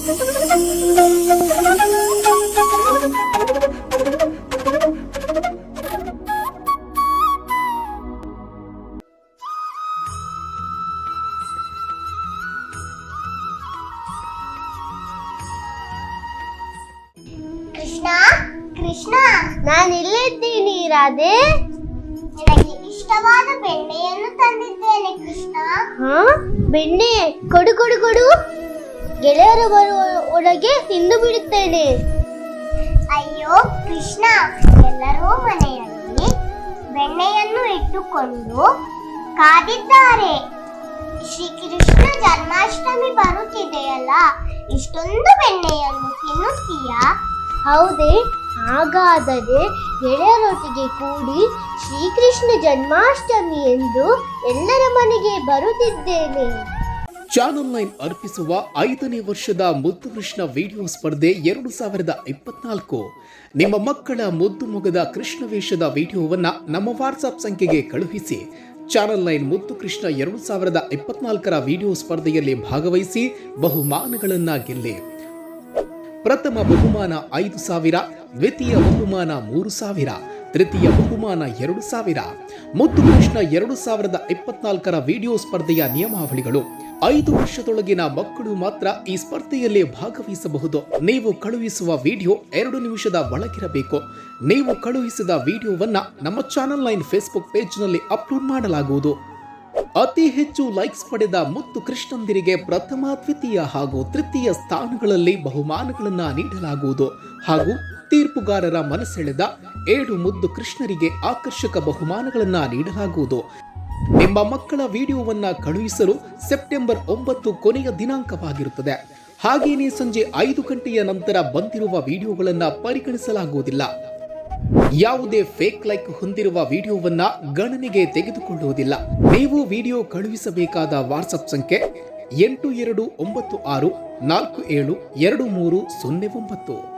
ಕೃಷ್ಣ ಕೃಷ್ಣ, ನಾನು ಇಲ್ಲಿದ್ದೀನಿ ರಾಧೆ. ನನಗೆ ಇಷ್ಟವಾದ ಬೆಣ್ಣೆಯನ್ನು ತಂದಿದ್ದೇನೆ ಕೃಷ್ಣ. ಬೆಣ್ಣೆ ಕೊಡು ಕೊಡು ಕೊಡು. ಗೆಳೆಯರು ಬರುವ ಒಳಗೆ ತಿಂದು ಬಿಡುತ್ತೇನೆ. ಅಯ್ಯೋ ಕೃಷ್ಣ, ಎಲ್ಲರೂ ಮನೆಯಲ್ಲಿ ಬೆಣ್ಣೆಯನ್ನು ಇಟ್ಟುಕೊಂಡು ಕಾದಿದ್ದಾರೆ. ಶ್ರೀಕೃಷ್ಣ ಜನ್ಮಾಷ್ಟಮಿ ಬರುತ್ತಿದೆಯಲ್ಲ, ಇಷ್ಟೊಂದು ಬೆಣ್ಣೆಯನ್ನು ತಿನ್ನುತ್ತೀಯಾ? ಹೌದೇ? ಹಾಗಾದರೆ ಗೆಳೆಯರೊಟ್ಟಿಗೆ ಕೂಡಿ ಶ್ರೀಕೃಷ್ಣ ಜನ್ಮಾಷ್ಟಮಿ ಎಂದು ಎಲ್ಲರ ಮನೆಗೆ ಬರುತ್ತಿದ್ದೇನೆ. ಚಾನಲ್ 9 ಅರ್ಪಿಸುವ 5ನೇ ವರ್ಷದ ಮುದ್ದು ಕೃಷ್ಣ ವಿಡಿಯೋ ಸ್ಪರ್ಧೆ 2024. ನಿಮ್ಮ ಮಕ್ಕಳ ಮುದ್ದು ಮೊಗದ ಕೃಷ್ಣ ವೇಷದ ವಿಡಿಯೋವನ್ನ ನಮ್ಮ ವಾಟ್ಸ್ಆಪ್ ಸಂಖ್ಯೆಗೆ ಕಳುಹಿಸಿ. ಚಾನಲ್ 9 ಮುದ್ದು ಕೃಷ್ಣ 2024ರ ವಿಡಿಯೋ ಸ್ಪರ್ಧೆಯಲ್ಲಿ ಭಾಗವಹಿಸಿ ಬಹುಮಾನಗಳನ್ನ ಗೆಲ್ಲಿ. ಪ್ರಥಮ ಬಹುಮಾನ 5,000, ದ್ವಿತೀಯ ಬಹುಮಾನ 3,000, ತೃತೀಯ ಬಹುಮಾನ 2,000. ಮುದ್ದು ಕೃಷ್ಣ 2024ರ ವಿಡಿಯೋ ಸ್ಪರ್ಧೆಯ ನಿಯಮಾವಳಿಗಳು: 5 ವರ್ಷದೊಳಗಿನ ಮಕ್ಕಳು ಮಾತ್ರ ಈ ಸ್ಪರ್ಧೆಯಲ್ಲಿ ಭಾಗವಹಿಸಬಹುದು. ನೀವು ಕಳುಹಿಸುವ ವಿಡಿಯೋ 2 ನಿಮಿಷದ ಒಳಗಿರಬೇಕು. ನೀವು ಕಳುಹಿಸಿದ ವಿಡಿಯೋವನ್ನ ನಮ್ಮ ಚಾನಲ್ 9 ಫೇಸ್ಬುಕ್ ಪೇಜ್ನಲ್ಲಿ ಅಪ್ಲೋಡ್ ಮಾಡಲಾಗುವುದು. ಅತಿ ಹೆಚ್ಚು ಲೈಕ್ಸ್ ಪಡೆದ ಮುದ್ದು ಕೃಷ್ಣಂದಿರಿಗೆ ಪ್ರಥಮ, ದ್ವಿತೀಯ ಹಾಗೂ ತೃತೀಯ ಸ್ಥಾನಗಳಲ್ಲಿ ಬಹುಮಾನಗಳನ್ನು ನೀಡಲಾಗುವುದು. ಹಾಗೂ ತೀರ್ಪುಗಾರರ ಮನಸೆಳೆದ 7 ಮುದ್ದು ಕೃಷ್ಣರಿಗೆ ಆಕರ್ಷಕ ಬಹುಮಾನಗಳನ್ನು ನೀಡಲಾಗುವುದು. ನಿಮ್ಮ ಮಕ್ಕಳ ವಿಡಿಯೋವನ್ನ ಕಳುಹಿಸಲು ಸೆಪ್ಟೆಂಬರ್ 9 ಕೊನೆಯ ದಿನಾಂಕವಾಗಿರುತ್ತದೆ. ಹಾಗೇನೇ ಸಂಜೆ 5 ಗಂಟೆಯ ನಂತರ ಬಂದಿರುವ ವಿಡಿಯೋಗಳನ್ನು ಪರಿಗಣಿಸಲಾಗುವುದಿಲ್ಲ. ಯಾವುದೇ ಫೇಕ್ ಲೈಕ್ ಹೊಂದಿರುವ ವಿಡಿಯೋವನ್ನ ಗಣನೆಗೆ ತೆಗೆದುಕೊಳ್ಳುವುದಿಲ್ಲ. ನೀವು ವಿಡಿಯೋ ಕಳುಹಿಸಬೇಕಾದ ವಾಟ್ಸ್ಆಪ್ ಸಂಖ್ಯೆ 8296472309.